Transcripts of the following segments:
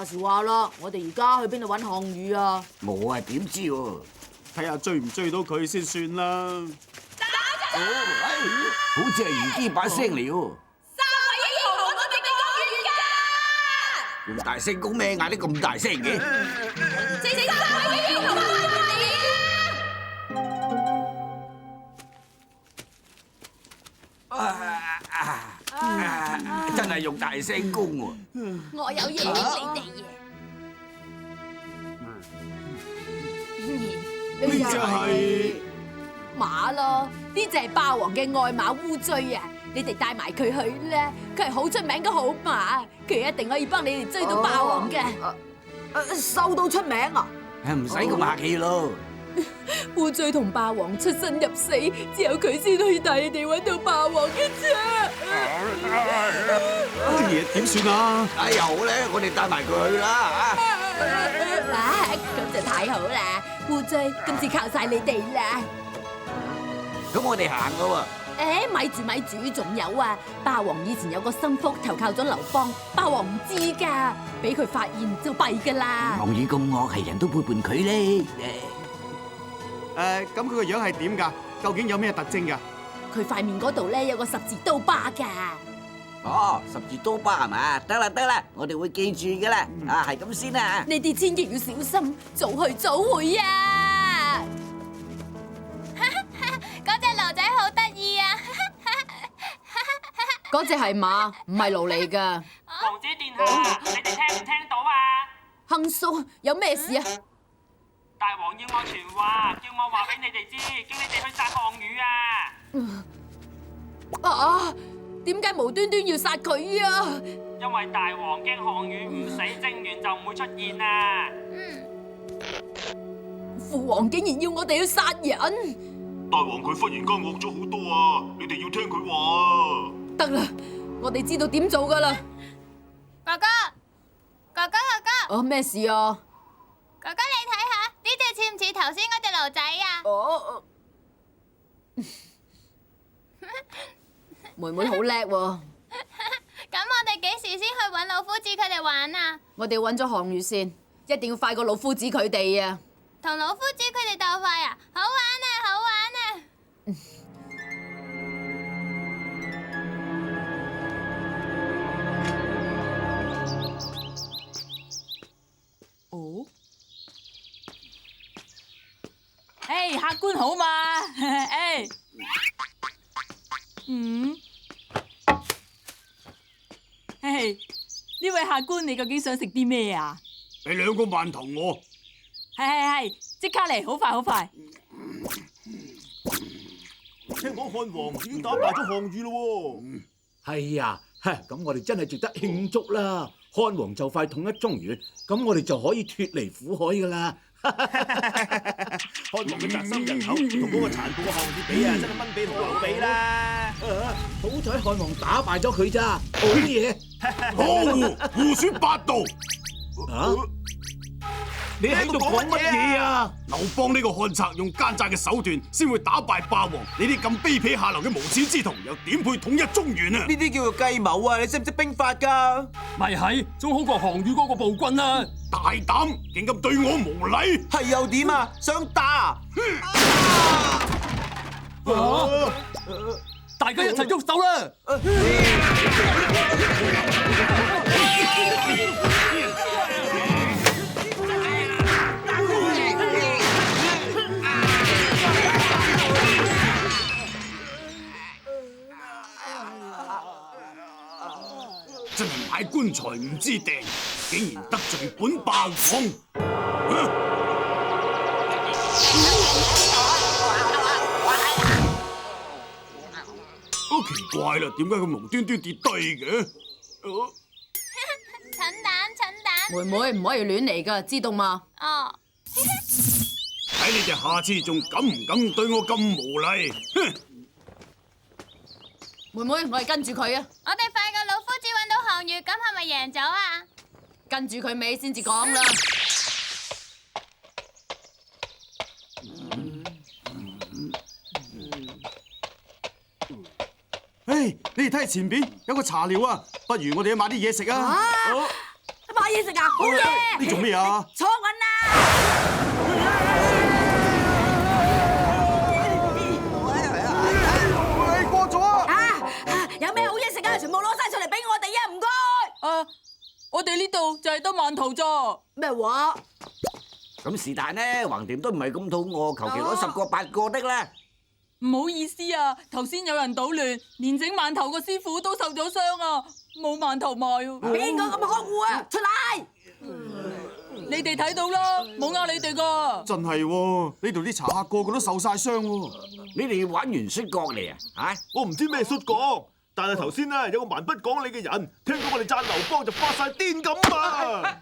時話啦，我哋而家去邊度揾項羽啊？我啊點知喎？睇下追唔追到佢先算啦。好似係虞姬把聲嚟喎。三位英雄，我哋嘅公園㗎！咁大聲講咩？嗌得咁大聲嘅？四三位英雄翻嚟真係用大聲公喎！我有嘢益你哋嘅。呢只係馬咯，呢隻係霸王嘅愛馬烏騅啊！你哋帶埋佢去啦，佢係好出名嘅好馬，佢一定可以幫你哋追到霸王嘅。收到出名啊！唔使咁客氣咯。烏騅同霸王出生入死，只有佢先可以帶你哋揾到霸王嘅啫。嘢點算啊？哎呀好咧，我哋帶埋佢去啦咁就太好啦！烏騅，今次靠晒你哋啦。咁我哋行噶咪住，仲有啊！霸王以前有個心腹投靠咗劉邦，霸王唔知㗎，俾佢發現就弊㗎啦。項羽咁惡，係人都背叛佢咧。咁佢個樣係點㗎？究竟有咩特徵㗎？佢塊面嗰度咧有個十字刀疤㗎。哦，十字刀疤係嘛？得啦，我哋會記住㗎啦。啊，係咁先啦。你哋千祈要小心，早去早回啊！嗰隻驢仔好得意啊！嗰隻係馬，唔係驢嚟㗎。王子殿下，你哋聽唔聽到啊？亨叔，有咩事啊？大王要我傳話，叫我話俾你哋知，叫你哋去殺項羽啊！啊！點解無端端要殺佢啊？因為大王驚項羽唔死，正緣就唔會出現啊！父王竟然要我哋去殺人！大王佢忽然間惡咗好多啊！你哋要聽佢話。得啦，我哋知道點做噶啦。哥哥，哦，咩事啊？哥哥你睇下呢隻似唔似頭先嗰隻驢仔啊？哦，妹妹好叻喎。咁我哋幾時先去搵老夫子佢哋玩啊？我哋揾咗項羽先，一定要快過老夫子佢哋啊！同老夫子佢哋鬥快啊！好玩啊！好玩啊！哦，誒，客官好嘛？誒，呢位客官，你究竟想食啲咩啊？你兩個饅頭我。係，即刻嚟，好快好快。聽講漢王已經打敗咗項羽咯喎。係啊，咁我哋真係值得慶祝啦！漢王就快統一中原，咁我哋就可以脫離苦海噶啦。漢王嘅宅心仁厚同嗰個殘暴嘅項羽比啊，真係蚊比同牛比啦。好彩漢王打敗咗佢咋，好嘢！可惡，胡說八道！你喺度講乜嘢啊？劉邦呢個漢賊用奸詐嘅手段，先會打敗霸王。你啲咁卑鄙下流嘅無恥之徒，又點配統一中原啊？呢啲叫做計謀啊！你識唔識兵法㗎？咪係，總好過項羽嗰個暴君啦！大膽，竟咁對我無禮！係又點啊？想打？大家一齊喐手啦！真係買棺材唔知掟，竟然得罪本霸王！好奇怪啦，點解佢無端端跌低嘅？蠢蛋！妹妹唔可以亂嚟噶，知道嗎？哦。睇你哋下次仲敢唔敢對我咁無禮？哼！妹妹，我係跟住佢啊！我哋快過老夫子搵到項羽，咁係咪贏咗啊？跟住佢尾先至講啦。你哋睇下前邊有個茶寮啊，不如我哋去買啲嘢食啊！買嘢食啊！好嘢！你做咩啊？坐穩啦！過咗啊！有咩好嘢食啊？全部攞晒出嚟俾我哋啊！唔該。我哋呢度就係得饅頭咋。咩話？咁是但咧，橫掂都唔係咁肚餓，求其攞10個8個的啦。唔好意思啊，頭先有人搗亂，連整饅頭個師傅都受咗傷啊，冇饅頭賣啊！邊個咁嘅可惡啊？出嚟！你哋睇到啦，冇呃你哋噶。真係喎，呢度啲茶客個個都受晒傷喎。你哋玩完摔角嚟啊？嚇！我唔知咩摔角，但係頭先咧有個蠻不講理嘅人，聽到我哋讚劉邦就發晒癲咁啊！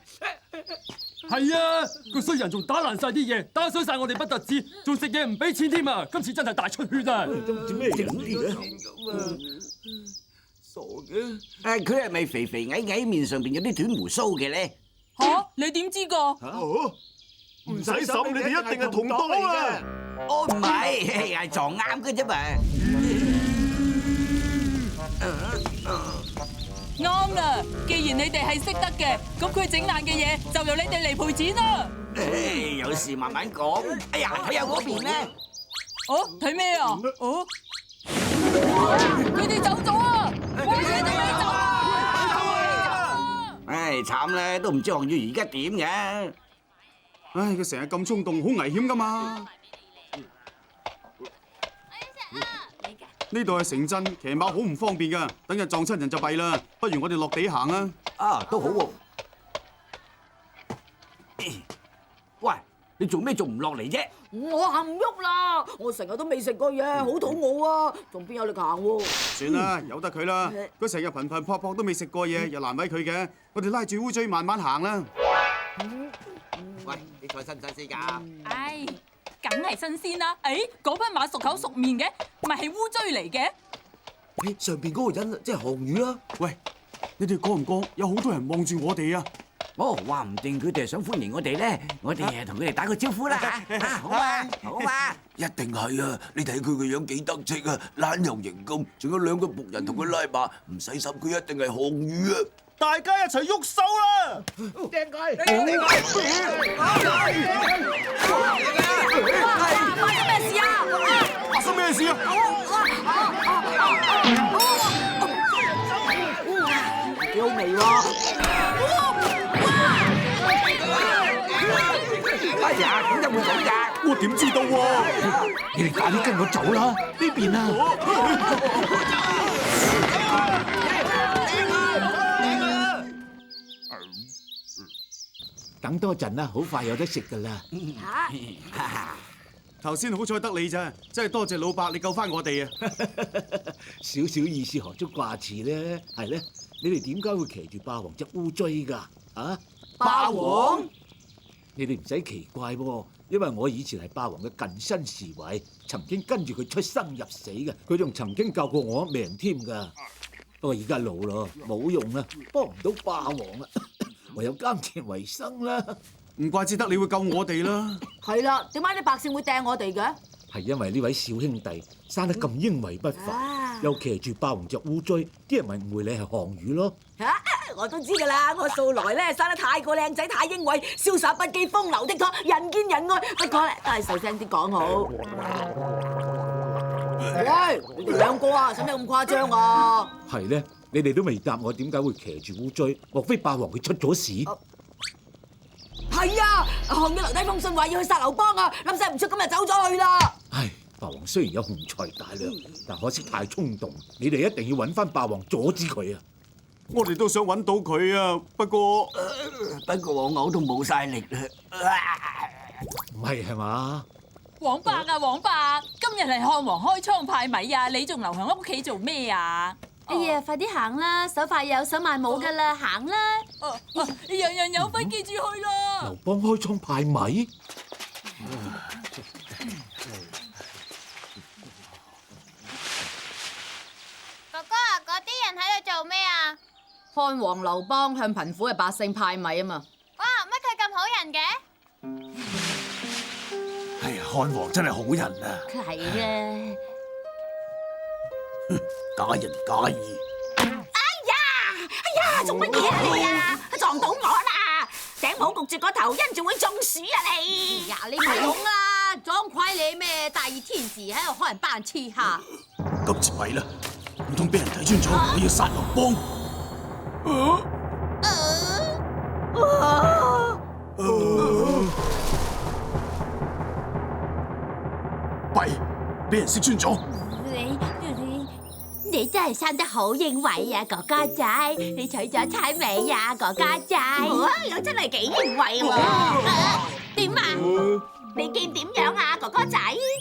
係啊，個衰人仲打爛晒啲嘢，打傷晒我哋不特止，仲食嘢唔俾錢添啊！今次真係大出血啊！都唔知咩人嚟嘅？傻嘅。佢係咪肥肥矮矮，面上邊有啲短胡鬚嘅咧？吓，你點知噶？唔使審，你哋一定係同黨啊！哦，唔係，係撞啱嘅啫嘛。啱啦，既然你哋係識得嘅，咁佢整爛嘅嘢就由你哋嚟賠錢啦。有事慢慢講。哎呀，睇下嗰邊咧。哦，睇咩啊？哦，佢哋走咗啊！喂，你哋咪走啊！唉，慘咧，都唔知項羽而家點嘅。唉，佢成日咁衝動，好危險噶嘛。呢度係城鎮，騎馬好唔方便噶，等日撞親人就弊啦。不如我哋落地行啊！啊，都好喎。喂，你做咩仲唔落嚟啫？我行唔喐啦，我成日都未食過嘢，好肚餓啊，仲邊有力行喎？算啦，由得佢啦。佢成日頻頻撲撲都未食過嘢，又難為佢嘅。我哋拉住烏騅慢慢行啦。喂，你菜新唔新鮮㗎？唉，梗係新鮮啦！誒，嗰匹馬熟口熟面嘅，咪係烏騅嚟嘅？上邊嗰個人即係項羽啦。喂，你哋覺唔覺有好多人望住我哋啊？哦，話唔定佢哋係想歡迎我哋咧，我哋同佢哋打個招呼啦嚇！好啊，好啊！一定係啊！你睇佢個樣幾得戚啊，懶又型咁，仲有2個僕人同佢拉馬，唔使審佢一定係項羽啊！大家一齊喐手啦！掟佢！發生咩事啊？幾好味喎！哎呀，點解會咁㗎？我點知道喎？你哋快啲跟我走啦！呢邊啊！等多陣啦，好快有得食噶啦！頭先好彩得你咋，真係多謝老伯你救翻我哋啊！少少意思何足掛齒咧？係咧，你哋點解會騎住霸王隻烏騅㗎？啊！霸王？你哋唔使奇怪喎，因為我以前係霸王嘅近身侍衛，曾經跟住佢出生入死嘅，佢仲曾經救過我一命添㗎。不過而家老咯，冇用啦，幫唔到霸王啦，唯有耕田為生啦。唔怪之得你會救我哋啦。係啦，點解啲百姓會掟我哋嘅？係因為呢位小兄弟生得咁英偉不凡，又騎住霸王隻烏騅，啲人咪誤會你係項羽咯。我都知㗎啦，我素來咧生得太過靚仔，太英偉，瀟灑不羈，風流倜儻，人見人愛。不過咧，都係細聲啲講好。喂，你哋2個啊，使咩咁誇張啊？係咧，你哋都未答我點解會騎住烏騅？莫非霸王佢出咗事？係啊，項羽留低封信話要去殺劉邦啊，諗晒唔出，今日走咗去啦。唉，霸王雖然有雄才大略，但可惜太衝動。你哋一定要揾翻霸王阻止佢啊！我哋都想揾到佢啊，不過我嘔到冇晒力啦。唔係係嘛？黃伯啊，黃伯，今日係漢王開倉派米啊，你仲留喺屋企做咩啊？哎呀，快啲行啦，手快有，手慢冇噶啦，行啦！人人有份，記住去啦！劉邦開倉派米？哥哥啊，嗰啲人喺度做咩啊？漢王劉邦向貧苦嘅百姓派米啊嘛！哇，乜佢咁好人嘅？哎呀，漢王真係好人啊！係咧。假仁假義。哎呀，做乜嘢啊你啊？撞到我啦！冇焗住個頭，因住會中暑啊你！呀，你唔係講啊，裝鬼你咩？大熱天時喺度開人班黐下。今次弊啦，唔通俾人睇穿咗，你要殺劉邦？弊，俾人識穿咗。你真係生得好英偉啊，哥哥仔！你娶咗妻未啊，哥哥仔？我真係幾英偉喎！點啊？你見點樣啊，哥哥仔？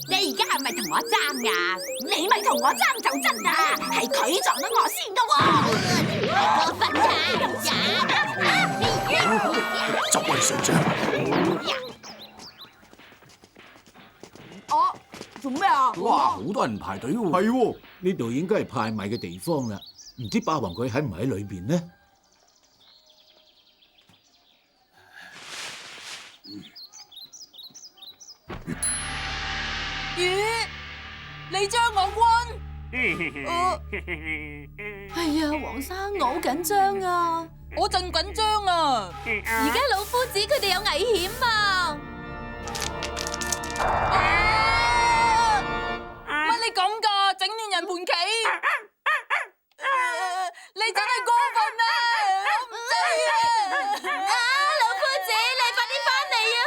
你而家係咪同我爭啊？你咪同我爭就真㗎，係佢撞到我先㗎喎！過分啊！執位上將。做咩啊？哇，好多人排隊喎。係喎，呢度應該係派米嘅地方啦，唔知霸王佢喺唔喺裏邊呢？咦？你將我軍？係啊，黃生，我好緊張啊！我正緊張啊！而家老夫子佢哋有危險啊！乜你咁噶？整亂人盤棋？你真係過分啊！我唔制啊！老夫子，你快啲翻嚟啊！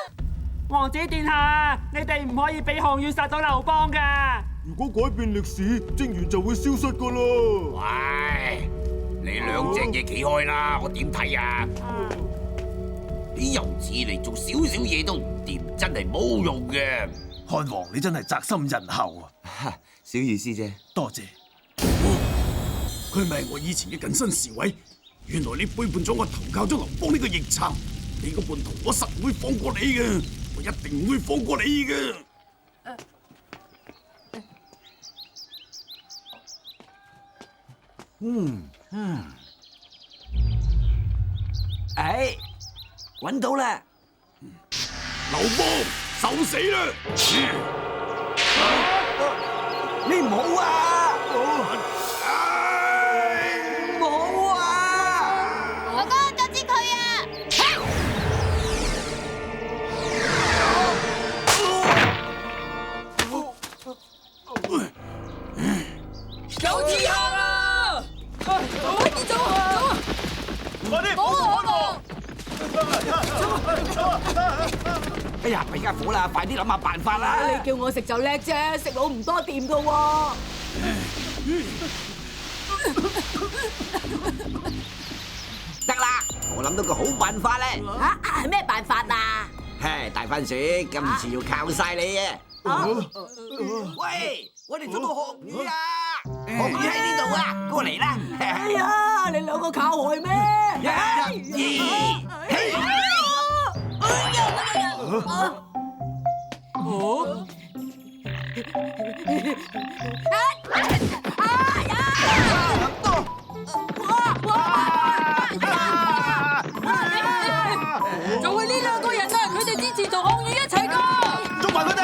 王子殿下，你哋唔可以俾項羽殺到劉邦噶。如果改變歷史，貞元就會消失噶啦。喂，你兩隻嘢企開啦，我點睇啊？啲游子嚟做少少嘢都唔掂，真係冇用嘅。漢王，你真係宅心仁厚啊！小意思啫，多謝。佢咪係我以前嘅近身侍衛？原來你背叛咗我投靠咗劉邦呢個逆賊，你個叛徒，我實唔會放過你嘅，我一定唔會放過你嘅。哎，揾到啦！劉邦受死啦！你唔好啊！冇啊！哥哥，阻止佢啊！有刺客啊！快啲走啊！走啊！快啲！冇啊！哎呀，弊家伙啦，快啲諗下辦法啦！你叫我食就叻啫，食佬唔多掂噶喎。得啦，我諗到個好辦法咧！嚇，咩辦法啊？嘿，大番薯，今次要靠晒你啊！喂，我哋捉到項羽啊！項羽喺呢度啊，過嚟啦！哎呀，你兩個靠害咩？就係呢兩個人啊！佢哋之前同項羽一齊噶。捉埋佢哋！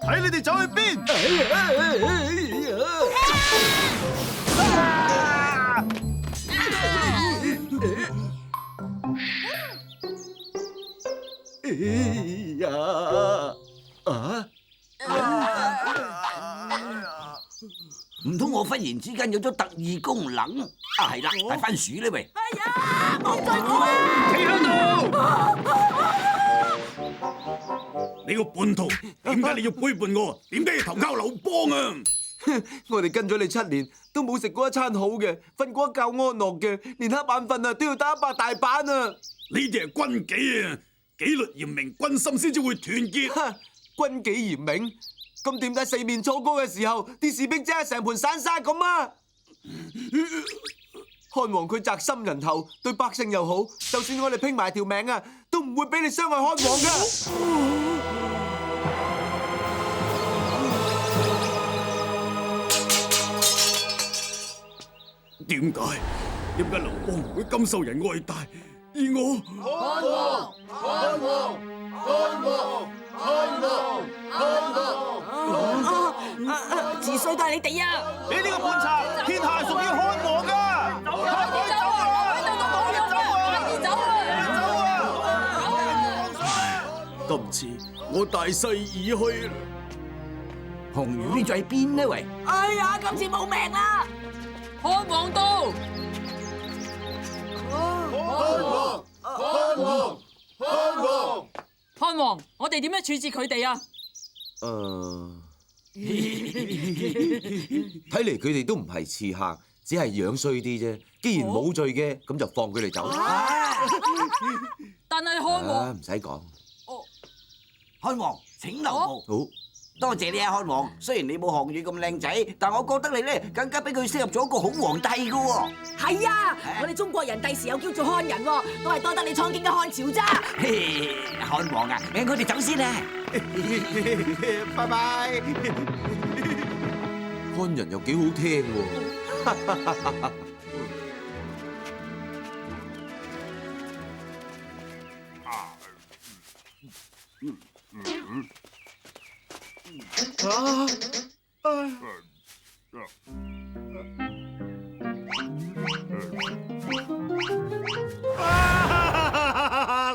睇你哋走去邊？唔通我忽然之間有咗特異功能？啊，係啦，大番薯呢喂！哎呀，冇罪我啊！企喺度！你個叛徒，點解你要背叛我？點解要投靠劉邦啊？我哋跟咗你7年，都冇食過一餐好嘅，瞓過一覺安樂嘅，連黑眼瞓啊都要打100大板啊！呢啲係軍紀啊，紀律嚴明，軍心先至會團結。軍紀嚴明，咁點解四面楚歌嘅時候，啲士兵真係成盤散沙咁啊？漢王佢宅心仁厚，對百姓又好，就算我哋拼埋條命啊，都唔會俾你傷害漢王噶。點解劉邦唔會咁受人愛戴，而我？自衰都係你哋啊！你呢個叛賊，天下係屬於漢王噶！走啊！今次我大勢已去啦。紅魚呢在邊呢？喂！哎呀，今次冇命啦！漢王到！漢王，我哋點樣處置佢哋啊？睇嚟佢哋都唔係刺客，只係樣衰啲啫。既然冇罪嘅，咁就放佢哋走。但係漢王唔使講。漢王請留步。好，多謝你啊，漢王。雖然你冇項羽咁靚仔，但我覺得你咧更加俾佢適合做一個好皇帝噶喎。係啊，我哋中國人第時有叫做漢人喎，都係多得你創建嘅漢朝咋。漢王啊，我哋走先啦。拜拜。漢人又幾好聽喎。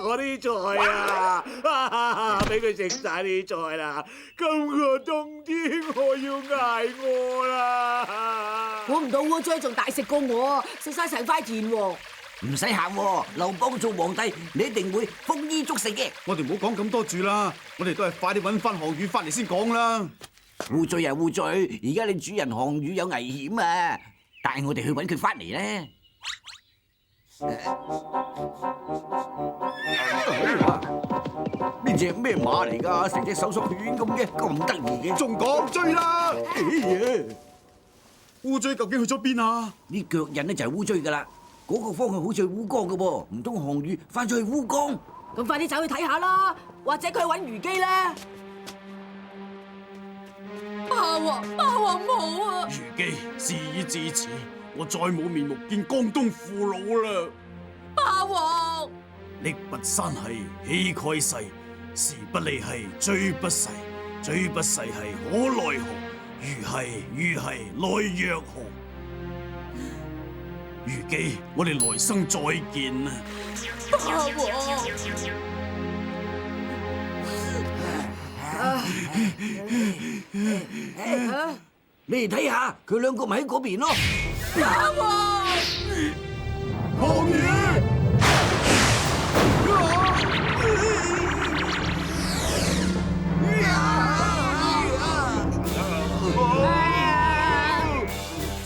我啲菜啊，俾佢食晒啲菜啦！今個冬天我要挨餓啦！估唔到烏騅仲大食過我，食晒成塊田喎！唔使行喎，劉邦做皇帝，你一定會豐衣足食嘅。我哋唔好講咁多住啦，我哋都係快啲揾翻項羽翻嚟先講啦。烏騅啊烏騅，而家你主人項羽有危險啊！帶我哋去揾佢翻嚟咧。呢隻咩馬嚟㗎？成隻手術犬咁嘅，咁得意嘅。仲講追啦！烏騅究竟去咗邊啊？呢腳印咧就係烏騅㗎啦。嗰個方向好似去烏江㗎噃，唔通項羽翻咗去烏江？咁快啲走去睇下啦，或者佢去揾虞姬咧。霸王冇啊！虞姬，事已至此，我再冇面目見江東父老啦。霸王，力拔山兮氣蓋世，時不利兮騅不逝，騅不逝兮可奈何？如兮奈若何？虞姬，我哋來生再見啦！霸王。你哋睇下，佢兩個咪喺嗰邊咯。霸王，項羽，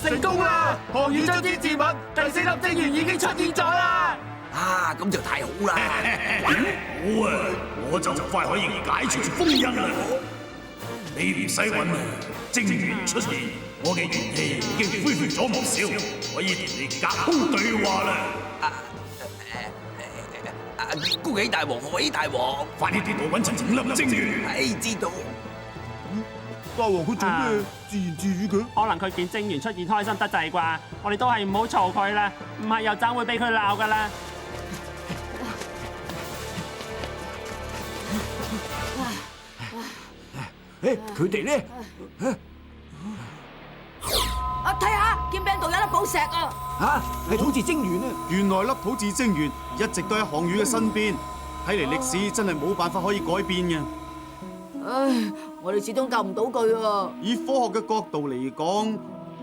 成功啦！項羽將之自刎，第4粒精元已經出現咗啦！啊，咁就太好啦！好啊，我就快可以解除封印啦。你唔使揾啦，精元出現，我嘅元氣已經恢復咗唔少，可以同你隔空對話啦。恭喜大王，賀喜大王！快啲跌到揾齊5粒精元。係知道。大王佢做咩自言自語嘅？可能佢見精元出現開心得滯啩，我哋都係唔好嘈佢啦，唔係又盞會俾佢鬧噶啦。佢哋咧？睇下劍柄度有粒寶石啊！係土字精元啊！原來粒土字精元一直都喺項羽嘅身邊，睇嚟歷史真係冇辦法可以改變嘅。唉，我哋始終救唔到佢啊！以科學嘅角度嚟講，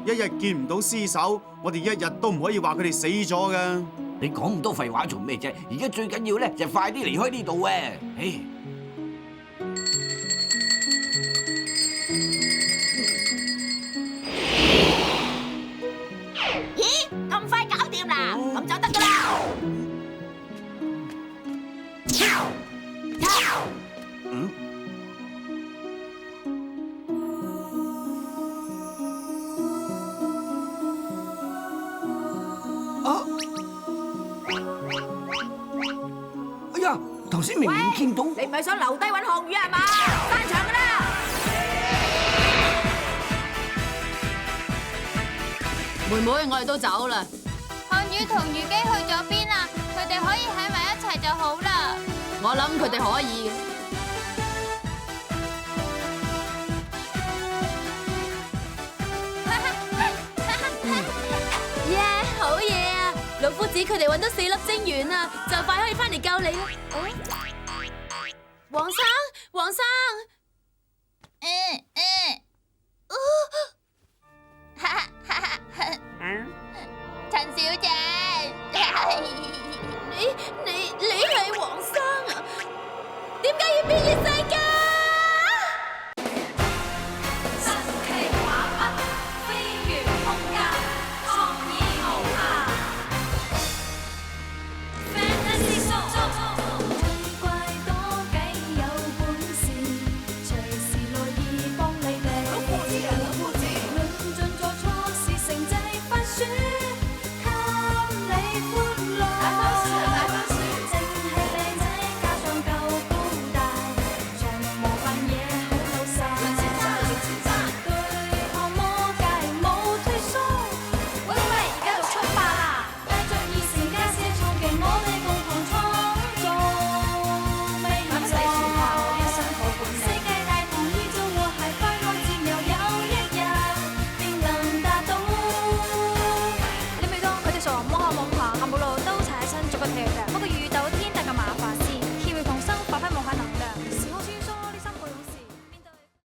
一日見唔到屍首，我哋一日都唔可以話佢哋死咗噶。你講咁多廢話做咩啫？而家最緊要咧就快啲離開呢度啊！唉。咦，咁快搞掂啦？咁就得噶啦！哎呀，頭先明明見到，你唔係想留低揾項羽係嘛？散場噶啦！妹妹，我哋都走啦。項羽同虞姬去咗邊啊？佢哋可以喺埋一齊就好啦。我諗佢哋可以。耶，好嘢啊！老夫子佢哋揾到4粒精元啊，就快可以翻嚟救你啦。黃生，黃生，陳小姐，你係黃